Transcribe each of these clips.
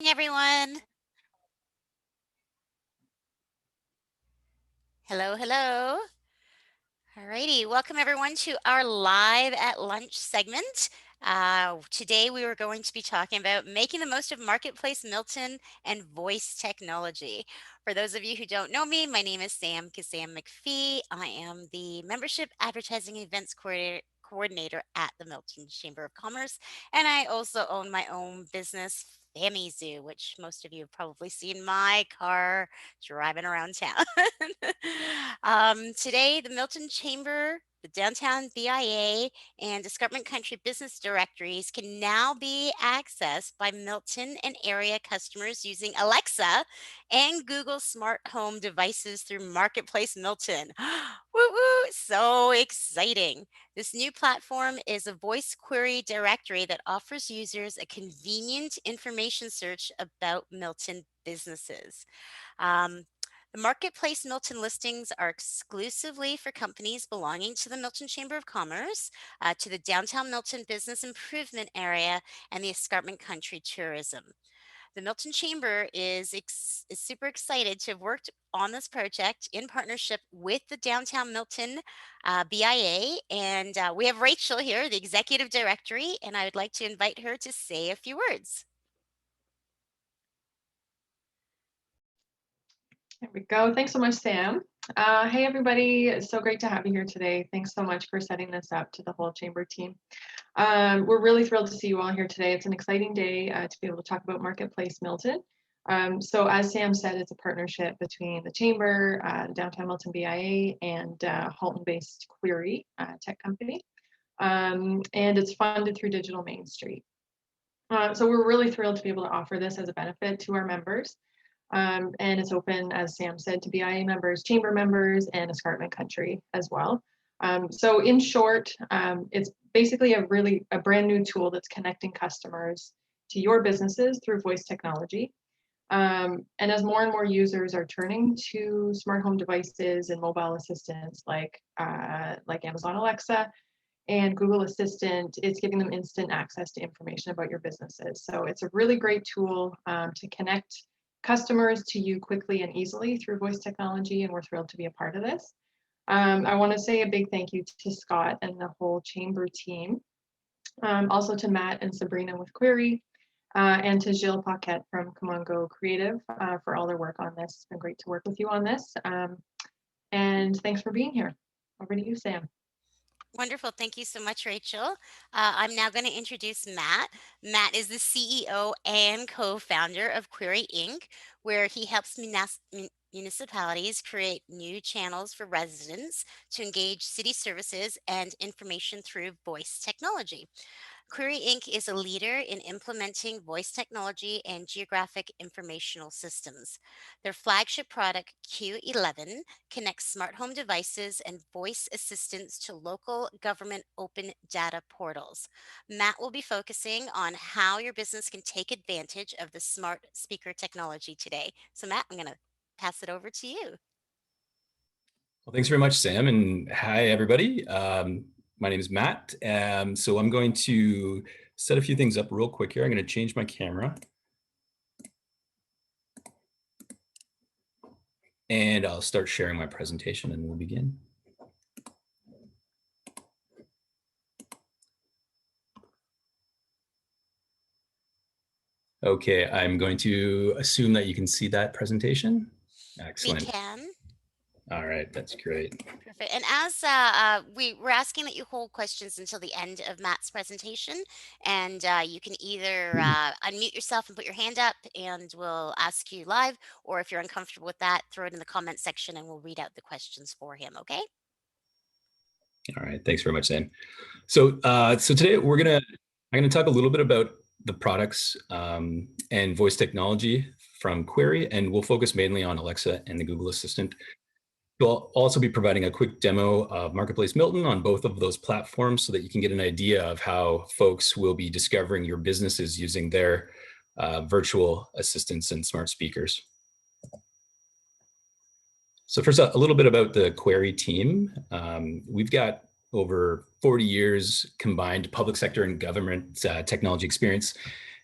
Everyone. Hello, hello. Alrighty, welcome everyone to our live at lunch segment. Today we were going to be talking about making the most of Marketplace Milton and voice technology. For those of you who don't know me, my name is Sam McPhee. I am the Membership Advertising Events Coordinator at the Milton Chamber of Commerce, and I also own my own business, Fammy Zoo, which most of you have probably seen my car driving around town. Today, the Milton Chamber, the Downtown BIA, and Escarpment Country business directories can now be accessed by Milton and area customers using Alexa and Google smart home devices through Marketplace Milton. Woo woo! So exciting. This new platform is a voice query directory that offers users a convenient information search about Milton businesses. Um, the Marketplace Milton listings are exclusively for companies belonging to the Milton Chamber of Commerce, to the Downtown Milton Business Improvement Area, and the Escarpment Country Tourism. The Milton Chamber is super excited to have worked on this project in partnership with the Downtown Milton BIA. And we have Rachel here, the Executive Directory, and I would like to invite her to say a few words. There we go. Thanks so much, Sam. Hey, everybody. It's so great to have you here today. Thanks so much for setting this up to the whole Chamber team. We're really thrilled to see you all here today. It's an exciting day to be able to talk about Marketplace Milton. So as Sam said, it's a partnership between the Chamber, Downtown Milton BIA, and Halton-based Qwhery tech company. And it's funded through Digital Main Street. So we're really thrilled to be able to offer this as a benefit to our members. And it's open, as Sam said, to BIA members, Chamber members, and Escarpment Country as well. So in short, it's basically a brand new tool that's connecting customers to your businesses through voice technology. And as more and more users are turning to smart home devices and mobile assistants like Amazon Alexa and Google Assistant, it's giving them instant access to information about your businesses. So it's a really great tool to connect customers to you quickly and easily through voice technology, and we're thrilled to be a part of this. I want to say a big thank you to Scott and the whole Chamber team, also to Matt and Sabrina with Qwhery, and to Gilles Paquette from Come On Go Creative for all their work on this. It's been great to work with you on this. And thanks for being here. Over to you, Sam. Wonderful. Thank you so much, Rachel. I'm now going to introduce Matt. Matt is the CEO and co-founder of Qwhery Inc., where he helps municipalities create new channels for residents to engage city services and information through voice technology. Qwhery Inc. is a leader in implementing voice technology and geographic informational systems. Their flagship product, Q11, connects smart home devices and voice assistants to local government open data portals. Matt will be focusing on how your business can take advantage of the smart speaker technology today. So, Matt, I'm going to pass it over to you. Well, thanks very much, Sam, and hi, everybody. My name is Matt. So I'm going to set a few things up real quick here. I'm going to change my camera. And I'll start sharing my presentation and we'll begin. Okay, I'm going to assume that you can see that presentation. Excellent. We can. All right, that's great. Perfect. And as we're asking that you hold questions until the end of Matt's presentation, and you can either unmute yourself and put your hand up, and we'll ask you live, or if you're uncomfortable with that, throw it in the comment section, and we'll read out the questions for him. Okay? All right. Thanks very much, Sam. So today I'm gonna talk a little bit about the products and voice technology from Qwhery, and we'll focus mainly on Alexa and the Google Assistant. We'll also be providing a quick demo of Marketplace Milton on both of those platforms so that you can get an idea of how folks will be discovering your businesses using their virtual assistants and smart speakers. So first, a little bit about the Qwhery team. We've got over 40 years combined public sector and government technology experience.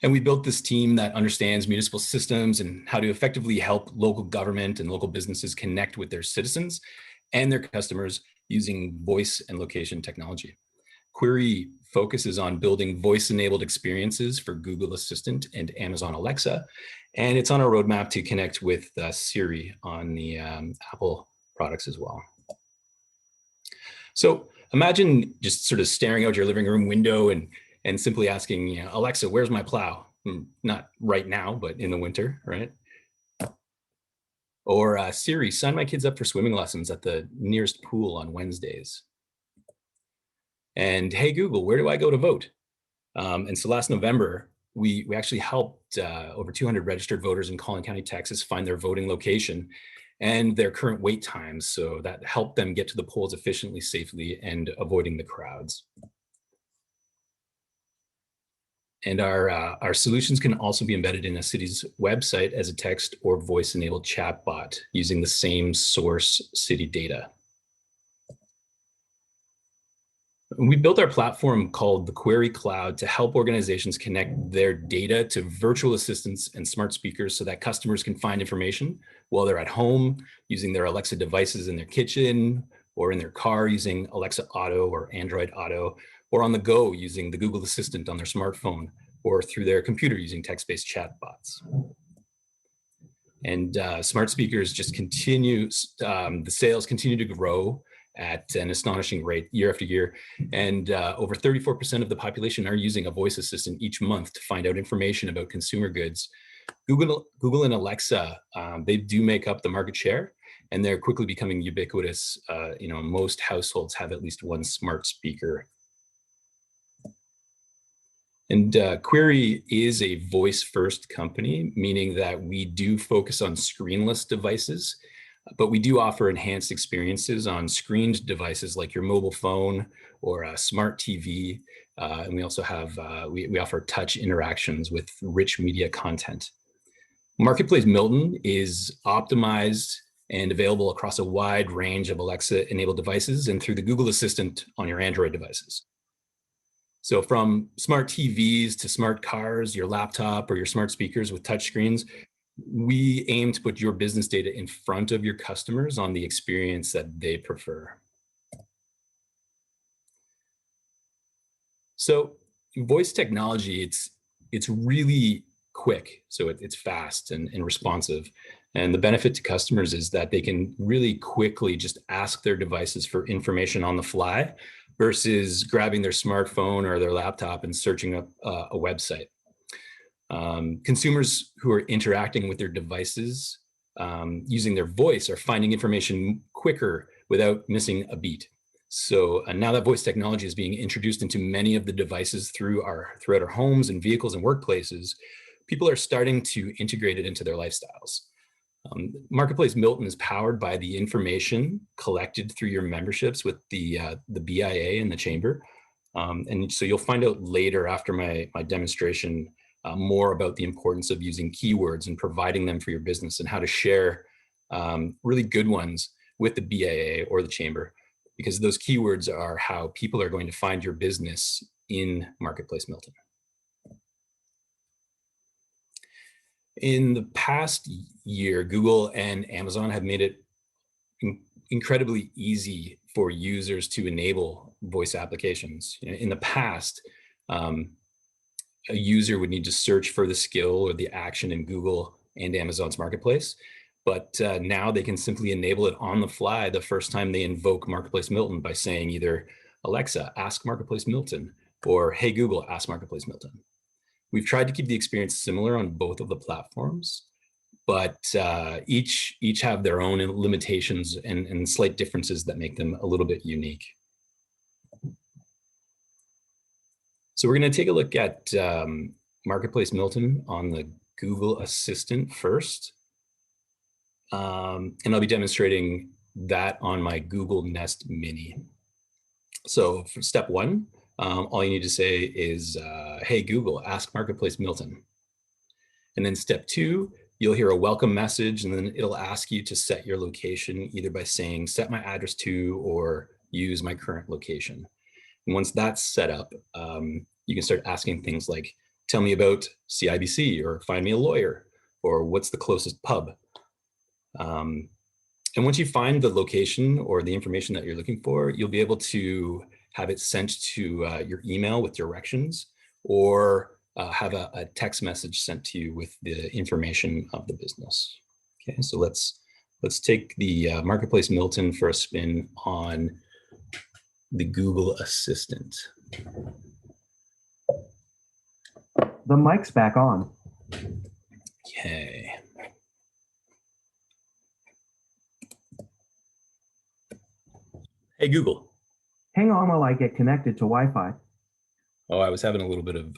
And we built this team that understands municipal systems and how to effectively help local government and local businesses connect with their citizens and their customers using voice and location technology. Qwhery focuses on building voice-enabled experiences for Google Assistant and Amazon Alexa, and it's on our roadmap to connect with Siri on the Apple products as well. So imagine just sort of staring out your living room window and simply asking, you know, Alexa, where's my plow? Not right now, but in the winter, right? Or Siri, sign my kids up for swimming lessons at the nearest pool on Wednesdays. And hey, Google, where do I go to vote? And so last November, we actually helped over 200 registered voters in Collin County, Texas, find their voting location and their current wait times. So that helped them get to the polls efficiently, safely, and avoiding the crowds. And our solutions can also be embedded in a city's website as a text or voice-enabled chatbot using the same source city data. We built our platform called the Qwhery Cloud to help organizations connect their data to virtual assistants and smart speakers so that customers can find information while they're at home using their Alexa devices in their kitchen or in their car using Alexa Auto or Android Auto, or on the go using the Google Assistant on their smartphone, or through their computer using text-based chatbots. And smart speakers just continue, the sales continue to grow at an astonishing rate year after year. And over 34% of the population are using a voice assistant each month to find out information about consumer goods. Google and Alexa, they do make up the market share, and they're quickly becoming ubiquitous. You know, most households have at least one smart speaker. And Qwhery is a voice-first company, meaning that we do focus on screenless devices, but we do offer enhanced experiences on screened devices like your mobile phone or a smart TV. And we also have, we offer touch interactions with rich media content. Marketplace Milton is optimized and available across a wide range of Alexa-enabled devices and through the Google Assistant on your Android devices. So from smart TVs to smart cars, your laptop or your smart speakers with touch screens, we aim to put your business data in front of your customers on the experience that they prefer. So voice technology, it's really quick. So it's fast and responsive. And the benefit to customers is that they can really quickly just ask their devices for information on the fly versus grabbing their smartphone or their laptop and searching up a website. Consumers who are interacting with their devices using their voice are finding information quicker without missing a beat. So now that voice technology is being introduced into many of the devices throughout our homes and vehicles and workplaces, people are starting to integrate it into their lifestyles. Marketplace Milton is powered by the information collected through your memberships with the BIA and the Chamber. And so you'll find out later after my demonstration more about the importance of using keywords and providing them for your business and how to share really good ones with the BIA or the Chamber, because those keywords are how people are going to find your business in Marketplace Milton. In the past year, Google and Amazon have made it incredibly easy for users to enable voice applications. In the past, a user would need to search for the skill or the action in Google and Amazon's marketplace, but now they can simply enable it on the fly the first time they invoke Marketplace Milton by saying either, Alexa, ask Marketplace Milton, or hey Google, ask Marketplace Milton. We've tried to keep the experience similar on both of the platforms, but each have their own limitations and slight differences that make them a little bit unique. So we're going to take a look at Marketplace Milton on the Google Assistant first. And I'll be demonstrating that on my Google Nest Mini. So for step one, all you need to say is, hey, Google, ask Marketplace Milton. And then step two, you'll hear a welcome message, and then it'll ask you to set your location either by saying, set my address to, or use my current location. And once that's set up, you can start asking things like, tell me about CIBC, or find me a lawyer, or what's the closest pub. And once you find the location or the information that you're looking for, you'll be able to have it sent to your email with directions, or have a text message sent to you with the information of the business. Okay, so let's take the Marketplace Milton for a spin on the Google Assistant. The mic's back on. Okay. Hey, Google. Hang on while I get connected to Wi-Fi. Oh, I was having a little bit of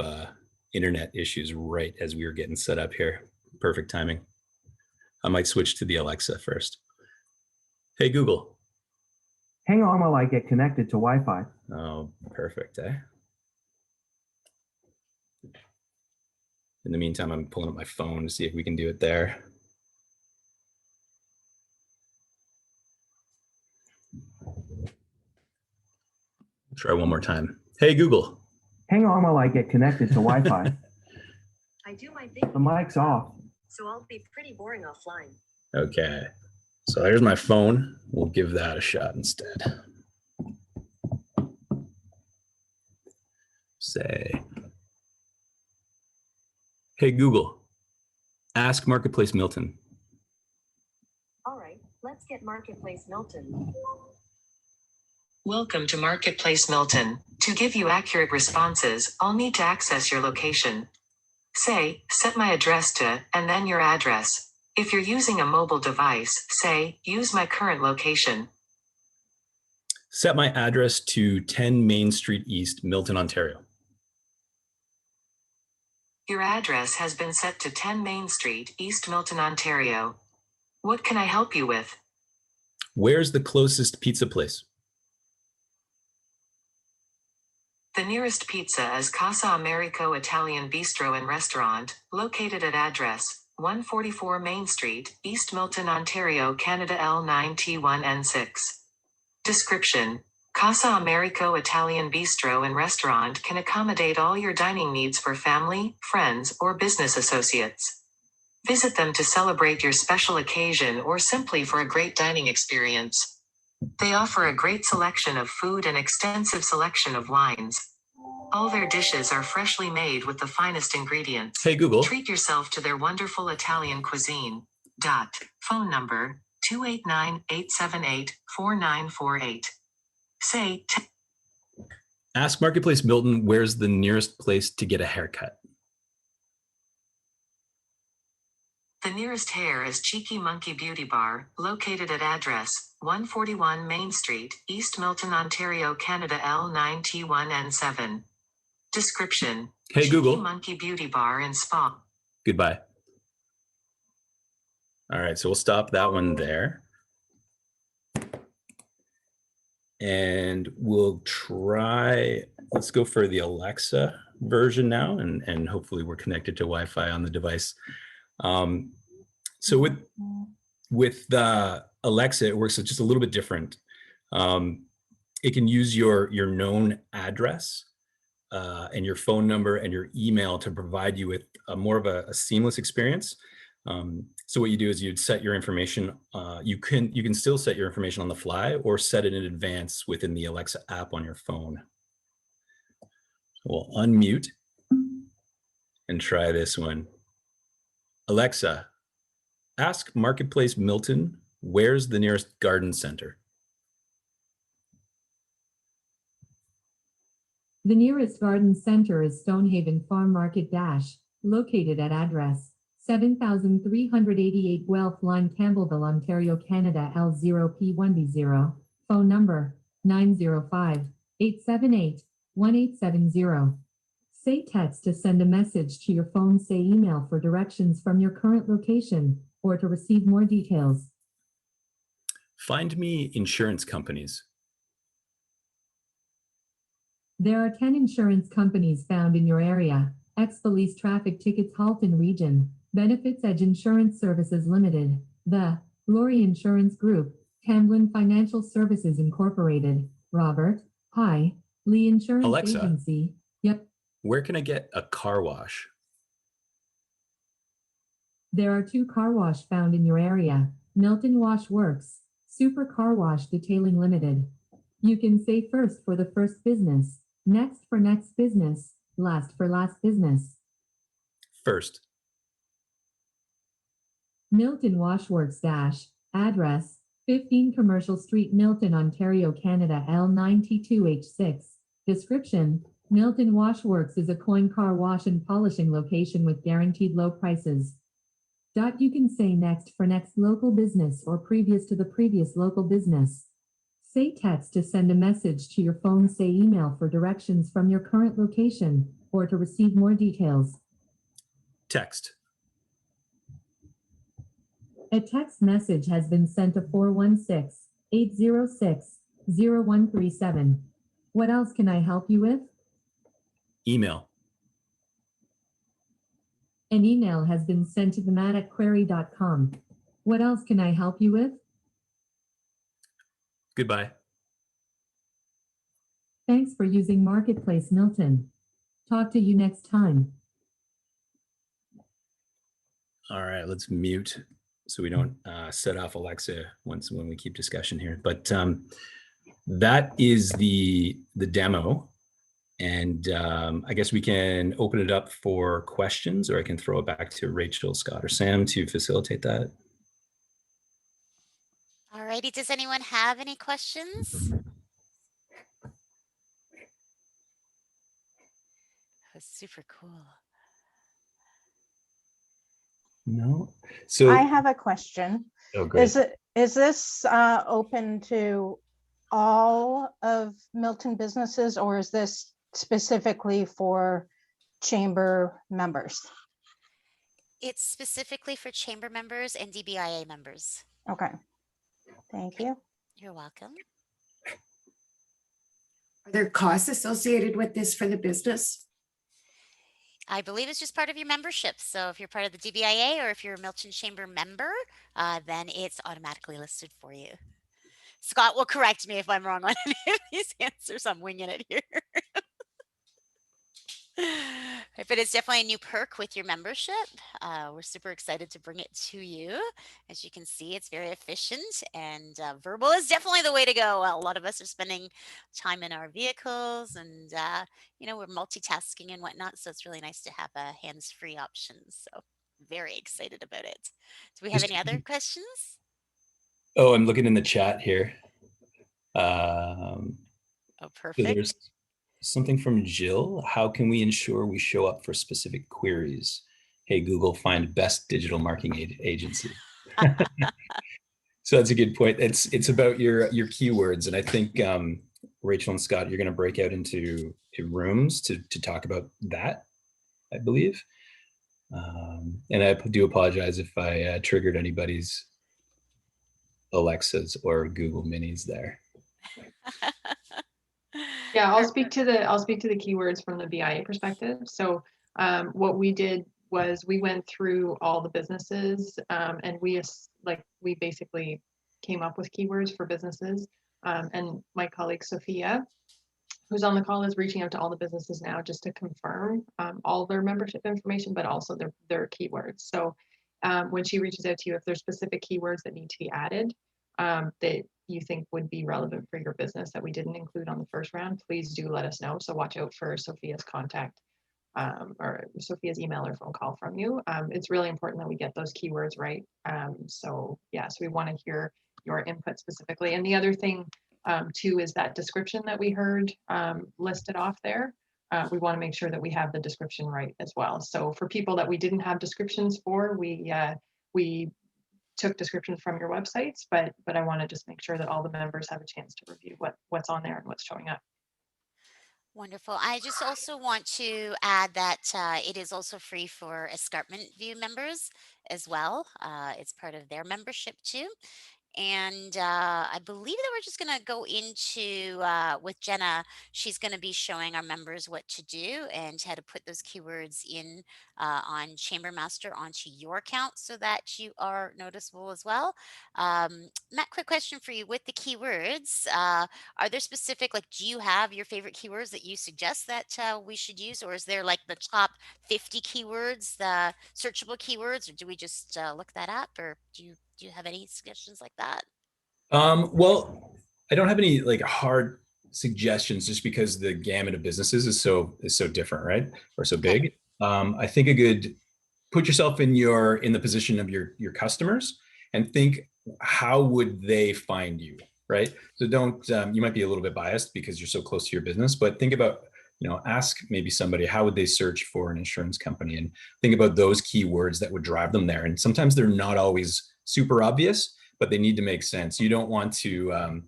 internet issues right as we were getting set up here. Perfect timing. I might switch to the Alexa first. Hey, Google. Hang on while I get connected to Wi-Fi. Oh, perfect, eh? In the meantime, I'm pulling up my phone to see if we can do it there. Try one more time. Hey, Google. Hang on while I get connected to Wi-Fi. I do my thing. The mic's off. So I'll be pretty boring offline. Okay. So there's my phone. We'll give that a shot instead. Say, hey, Google, ask Marketplace Milton. All right, let's get Marketplace Milton. Welcome to Marketplace Milton. To give you accurate responses, I'll need to access your location. Say, set my address to, and then your address. If you're using a mobile device, say, use my current location. Set my address to 10 Main Street East, Milton, Ontario. Your address has been set to 10 Main Street, East Milton, Ontario. What can I help you with? Where's the closest pizza place? The nearest pizza is Casa Americo Italian Bistro and Restaurant, located at address 144 Main Street, East Milton, Ontario, Canada L9T1N6. Description: Casa Americo Italian Bistro and Restaurant can accommodate all your dining needs for family, friends, or business associates. Visit them to celebrate your special occasion or simply for a great dining experience. They offer a great selection of food and extensive selection of wines. All their dishes are freshly made with the finest ingredients. Hey, Google. Treat yourself to their wonderful Italian cuisine. Phone number 289-878-4948. Say, Ask Marketplace Milton, where's the nearest place to get a haircut? the nearest hair is Cheeky Monkey Beauty Bar, located at address 141 Main Street, East Milton, Ontario, Canada L9T1N7. Description: Hey, Cheeky Google. Monkey Beauty Bar and Spa. Goodbye. All right, so we'll stop that one there. And we'll try, let's go for the Alexa version now, and hopefully we're connected to Wi-Fi on the device. So with the Alexa, it works just a little bit different. It can use your known address and your phone number and your email to provide you with more of a seamless experience. So what you do is you'd set your information. You can still set your information on the fly or set it in advance within the Alexa app on your phone. So we'll unmute and try this one. Alexa, ask Marketplace Milton, where's the nearest garden center? The nearest garden center is Stonehaven Farm Market Dash, located at address 7388 Guelph Line, Campbellville, Ontario, Canada L0P1B0, phone number 905-878-1870. Say text to send a message to your phone, say email for directions from your current location, or to receive more details. Find me insurance companies. There are 10 insurance companies found in your area. Ex-Police Traffic Tickets Halton Region, Benefits Edge Insurance Services Limited, The Glory Insurance Group, Camblin Financial Services Incorporated, Robert, Hi, Lee Insurance Alexa. Agency. Yep. Where can I get a car wash? There are 2 car wash found in your area. Milton Wash Works, Super Car Wash Detailing Limited. You can say first for the first business, next for next business, last for last business. First. Milton Wash Works dash, address, 15 Commercial Street, Milton, Ontario, Canada, L92H6. Description: Milton Wash Works is a coin car wash and polishing location with guaranteed low prices. You can say next for next local business or previous to the previous local business. Say text to send a message to your phone. Say email for directions from your current location or to receive more details. Text. A text message has been sent to 416-806-0137. What else can I help you with? Email. An email has been sent to Matt@Qwhery.com. What else can I help you with? Goodbye. Thanks for using Marketplace Milton. Talk to you next time. All right, let's mute so we don't set off Alexa when we keep discussion here. But that is the demo. And I guess we can open it up for questions, or I can throw it back to Rachel, Scott, or Sam to facilitate that. All righty. Does anyone have any questions? That's super cool. No. So I have a question. oh, great. Is this open to all of Milton businesses, or is this specifically for chamber members? It's specifically for chamber members and DBIA members. Okay, thank you. You're welcome. Are there costs associated with this for the business? I believe it's just part of your membership. So if you're part of the DBIA or if you're a Milton Chamber member, then it's automatically listed for you. Scott will correct me if I'm wrong on any of these answers. I'm winging it here. But it's definitely a new perk with your membership. We're super excited to bring it to you. As you can see, it's very efficient, and verbal is definitely the way to go. A lot of us are spending time in our vehicles, and we're multitasking and whatnot. So it's really nice to have a hands-free option. So very excited about it. Do we have any other questions? Oh, I'm looking in the chat here. Oh, perfect. So there's something from Jill. How can we ensure we show up for specific queries? Hey, Google, find best digital marketing agency. So that's a good point. It's about your keywords. And I think Rachel and Scott, you're going to break out into rooms to talk about that, I believe. And I do apologize if I triggered anybody's Alexas or Google Minis there. Yeah, I'll speak to the keywords from the BIA perspective. So what we did was we went through all the businesses and we basically came up with keywords for businesses. And my colleague Sophia, who's on the call, is reaching out to all the businesses now just to confirm all their membership information, but also their keywords. So when she reaches out to you, if there's specific keywords that need to be added that you think would be relevant for your business that we didn't include on the first round, please do let us know. So watch out for Sophia's contact or Sophia's email or phone call from you. It's really important that we get those keywords right. So we want to hear your input specifically. And the other thing too is that description that we heard listed off there. We want to make sure that we have the description right as well. So for people that we didn't have descriptions for, we took descriptions from your websites, but I want to just make sure that all the members have a chance to review what's on there and what's showing up. Wonderful. I just also want to add that it is also free for Escarpment View members as well. It's part of their membership too. And I believe that we're just going to go into, with Jenna, she's going to be showing our members what to do and how to put those keywords in on Chambermaster onto your account so that you are noticeable as well. Matt, quick question for you with the keywords. Are there specific, like, do you have your favorite keywords that you suggest that we should use, or is there like the top 50 keywords, the searchable keywords, or do we just look that up, or do you have any suggestions like that? Well, I don't have any like hard suggestions just because the gamut of businesses is so different, right? Or so Okay. big. I think a good put yourself in the position of your customers and think, how would they find you, right? So don't you might be a little bit biased because you're so close to your business, but think about, ask maybe somebody, how would they search for an insurance company, and think about those keywords that would drive them there. And sometimes they're not always super obvious, but they need to make sense. You don't want to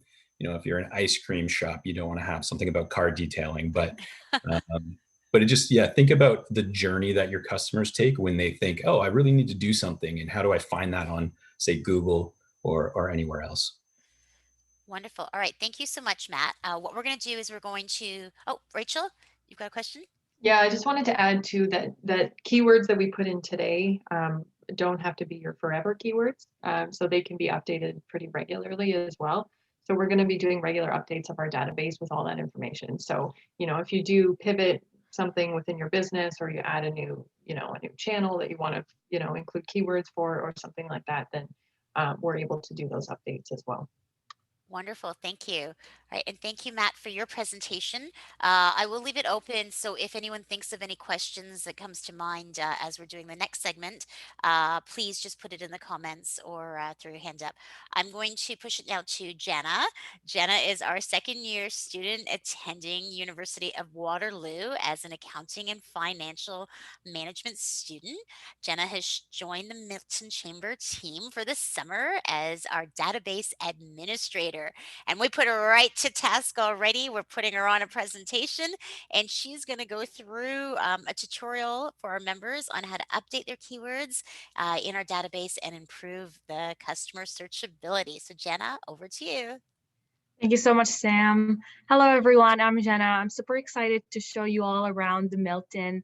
if you're an ice cream shop, you don't want to have something about car detailing, but it just, yeah, think about the journey that your customers take when they think, oh, I really need to do something, and how do I find that on, say, Google or anywhere else. Wonderful. All right. Thank you so much, Matt. What we're going to do is we're going to, oh, Rachel, you've got a question? Yeah, I just wanted to add to that keywords that we put in today don't have to be your forever keywords. So they can be updated pretty regularly as well. So we're going to be doing regular updates of our database with all that information. So, if you do pivot something within your business, or you add a new channel that you want to, include keywords for, or something like that, then we're able to do those updates as well. Wonderful. Thank you. All right. And thank you, Matt, for your presentation. I will leave it open. So if anyone thinks of any questions that comes to mind as we're doing the next segment, please just put it in the comments or throw your hand up. I'm going to push it now to Jenna. Jenna is our second year student attending University of Waterloo as an accounting and financial management student. Jenna has joined the Milton Chamber team for the summer as our database administrator. And we put her right to task already. We're putting her on a presentation, and she's going to go through a tutorial for our members on how to update their keywords in our database and improve the customer searchability. So Jenna, over to you. Thank you so much, Sam. Hello, everyone. I'm Jenna. I'm super excited to show you all around the Milton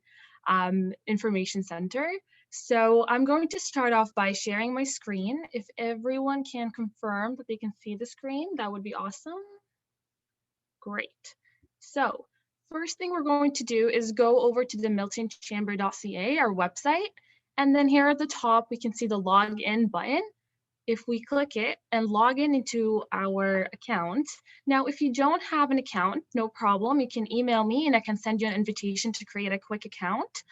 Information Center. So I'm going to start off by sharing my screen. If everyone can confirm that they can see the screen, that would be awesome. Great. So first thing we're going to do is go over to the miltonchamber.ca, our website. And then here at the top, we can see the login button. If we click it and log in into our account. Now, if you don't have an account, no problem. You can email me and I can send you an invitation to create a quick account.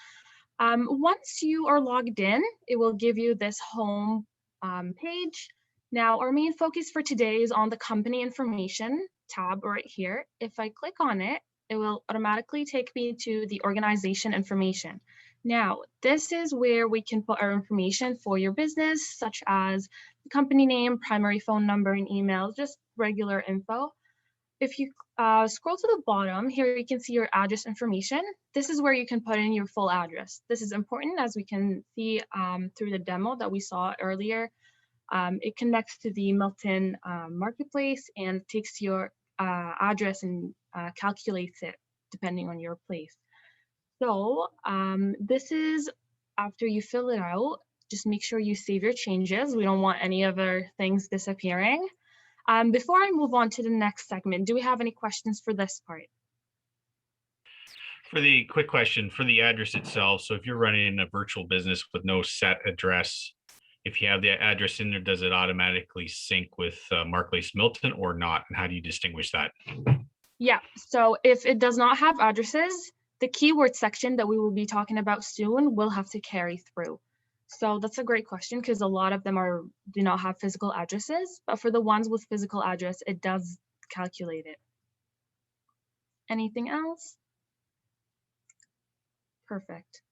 Once you are logged in, it will give you this home page. Now, our main focus for today is on the company information tab right here. If I click on it, it will automatically take me to the organization information. Now, this is where we can put our information for your business, such as the company name, primary phone number, and email, just regular info. If you scroll to the bottom, here you can see your address information. This is where you can put in your full address. This is important, as we can see through the demo that we saw earlier. It connects to the Milton Marketplace and takes your address and calculates it depending on your place. So this is after you fill it out, just make sure you save your changes. We don't want any other things disappearing. Before I move on to the next segment, do we have any questions for this part? For the quick question, for the address itself, so if you're running a virtual business with no set address, if you have the address in there, does it automatically sync with Marketplace Milton or not? And how do you distinguish that? Yeah, so if it does not have addresses, the keyword section that we will be talking about soon will have to carry through. So that's a great question because a lot of them do not have physical addresses, but for the ones with physical address, it does calculate it. Anything else? Perfect.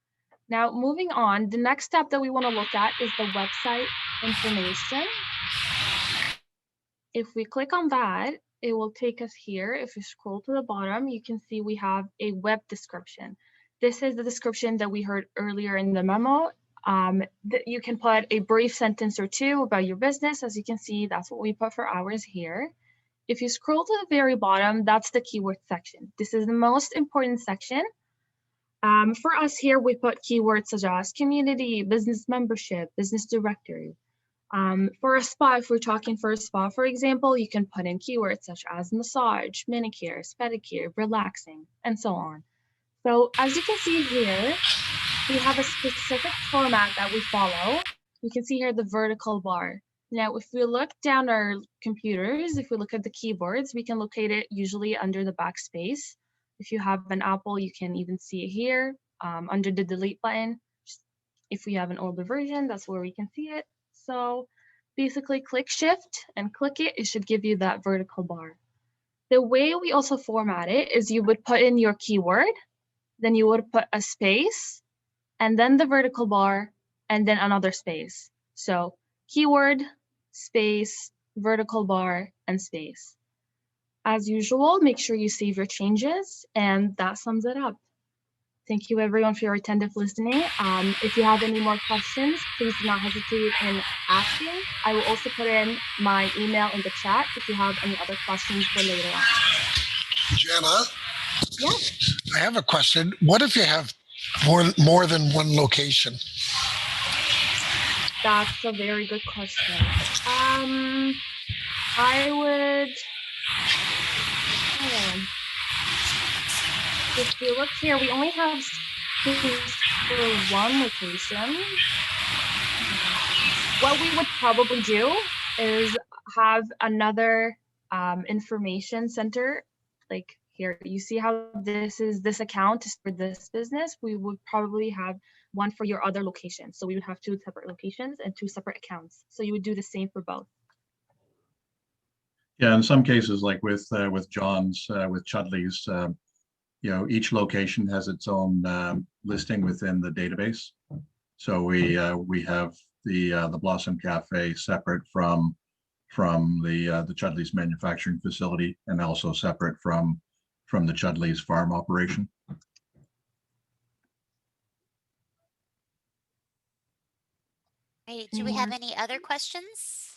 Now, moving on, the next step that we want to look at is the website information. If we click on that, it will take us here. If you scroll to the bottom, you can see we have a web description. This is the description that we heard earlier in the memo. That you can put a brief sentence or two about your business. As you can see, that's what we put for ours here. If you scroll to the very bottom, that's the keyword section. This is the most important section. For us here, we put keywords such as community, business membership, business directory. For a spa, if we're talking for a spa, for example, you can put in keywords such as massage, manicures, pedicure, relaxing, and so on. So as you can see here, we have a specific format that we follow. You can see here the vertical bar. Now, if we look down our computers, if we look at the keyboards, we can locate it usually under the backspace. If you have an Apple, you can even see it here under the delete button. If we have an older version, that's where we can see it. So basically click shift and click it, it should give you that vertical bar. The way we also format it is you would put in your keyword, then you would put a space, and then the vertical bar, and then another space. So keyword, space, vertical bar, and space. As usual, make sure you save your changes, and that sums it up. Thank you everyone for your attentive listening. If you have any more questions, please do not hesitate in asking. I will also put in my email in the chat if you have any other questions for later on. Jenna? Yeah. I have a question. What if you have more than one location? That's a very good question. I would, if we look here, we only have space for one location. What we would probably do is have another information center. Like here, you see how this account is for this business. We would probably have one for your other location. So we would have 2 separate locations and 2 separate accounts. So you would do the same for both. Yeah, in some cases, like with John's, with Chudley's, you know, each location has its own listing within the database. So we have the Blossom Cafe separate from the Chudley's manufacturing facility, and also separate from the Chudley's farm operation. Hey, do we have any other questions?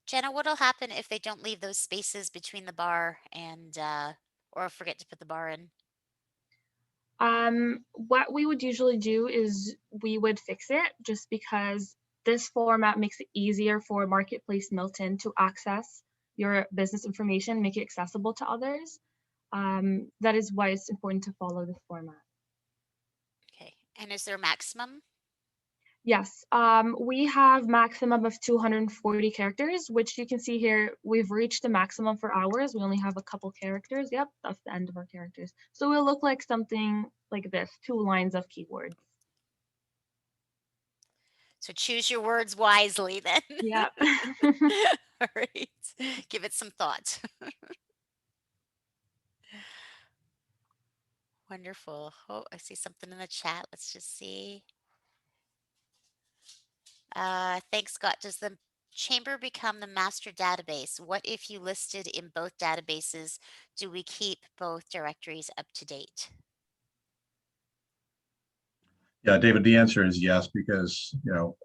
Jenna, what'll happen if they don't leave those spaces between the bar and, or forget to put the bar in? What we would usually do is we would fix it, just because this format makes it easier for Marketplace Milton to access your business information, make it accessible to others. That is why it's important to follow this format. Okay, and is there a maximum? Yes, we have maximum of 240 characters, which you can see here. We've reached the maximum for ours. We only have a couple characters. Yep, that's the end of our characters. So it'll look like something like this, 2 lines of keywords. So choose your words wisely then. Yep. All right, give it some thought. Wonderful. Oh, I see something in the chat. Let's just see. Thanks, Scott. Does the chamber become the master database? What if you listed in both databases? Do we keep both directories up to date? Yeah, David, the answer is yes, because you know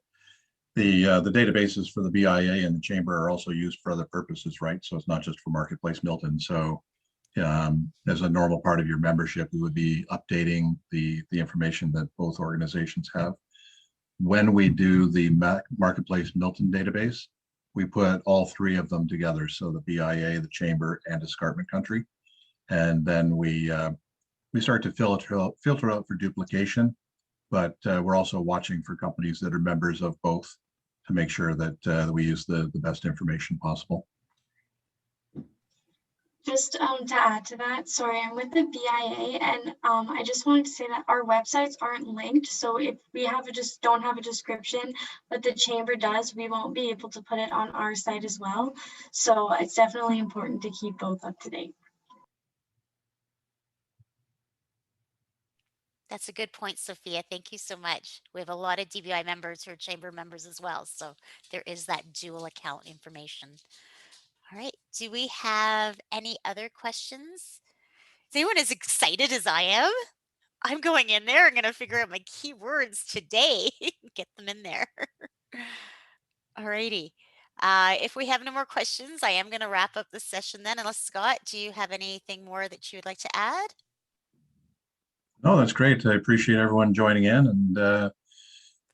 the databases for the BIA and the chamber are also used for other purposes, right? So it's not just for Marketplace Milton. So as a normal part of your membership, we would be updating the information that both organizations have. When we do the Marketplace Milton database, we put all 3 of them together. So the BIA, the chamber, and Escarpment Country. And then we start to filter out for duplication, but we're also watching for companies that are members of both to make sure that we use the best information possible. Just to add to that, sorry, I'm with the BIA, and I just wanted to say that our websites aren't linked. So if we don't have a description, but the chamber does, we won't be able to put it on our site as well. So it's definitely important to keep both up to date. That's a good point, Sophia. Thank you so much. We have a lot of DBI members who are chamber members as well. So there is that dual account information. All right. Do we have any other questions? Is anyone as excited as I am? I'm going in there. I'm going to figure out my keywords today. Get them in there. All righty. If we have no more questions, I am going to wrap up the session then. Unless Scott, do you have anything more that you would like to add? No, that's great. I appreciate everyone joining in,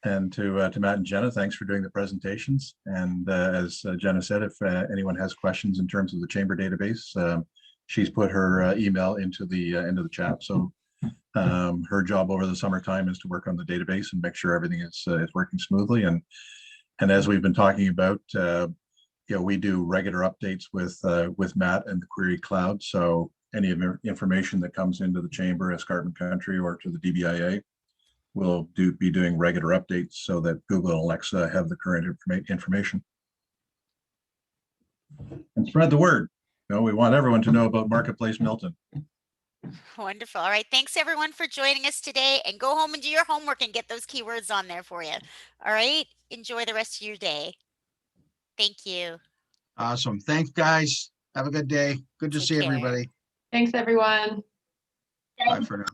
and to Matt and Jenna, thanks for doing the presentations. And as Jenna said, if anyone has questions in terms of the Chamber database, she's put her email into the chat. So her job over the summertime is to work on the database and make sure everything is working smoothly. And as we've been talking about, we do regular updates with Matt and the Qwhery Cloud. So any information that comes into the Chamber, Escarpment Country, or to the DBIA, we'll be doing regular updates so that Google and Alexa have the current information. And spread the word. We want everyone to know about Marketplace Milton. Wonderful. All right. Thanks everyone for joining us today, and go home and do your homework and get those keywords on there for you. All right. Enjoy the rest of your day. Thank you. Awesome. Thanks, guys. Have a good day. Good to see everybody. Thanks, everyone. Bye for now.